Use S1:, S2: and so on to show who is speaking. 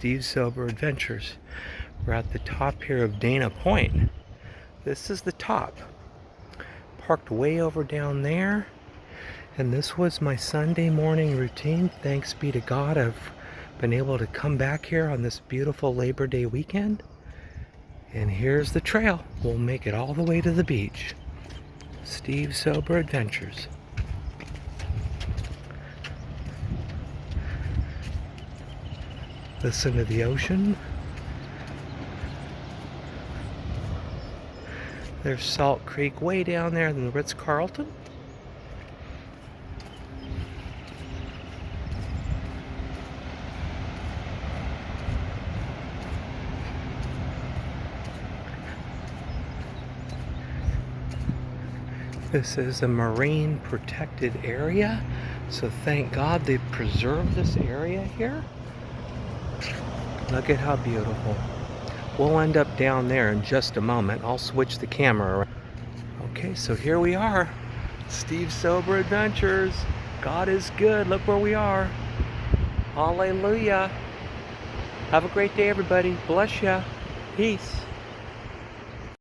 S1: Steve Sober Adventures. We're at the top here of Dana Point. This is the top. Parked way over down there. And this was my Sunday morning routine. Thanks be to God, I've been able to come back here on this beautiful Labor Day weekend. And here's the trail. We'll make it all the way to the beach. Steve Sober Adventures. Listen to the ocean. There's Salt Creek way down there in the Ritz-Carlton. This is a marine protected area, so thank God they've preserved this area here. Look at how beautiful. We'll end up down there in just a moment. I'll switch the camera around. Okay, so here we are. Steve Sober Adventures. God is good. Look where we are. Hallelujah. Have a great day, everybody. Bless ya. Peace.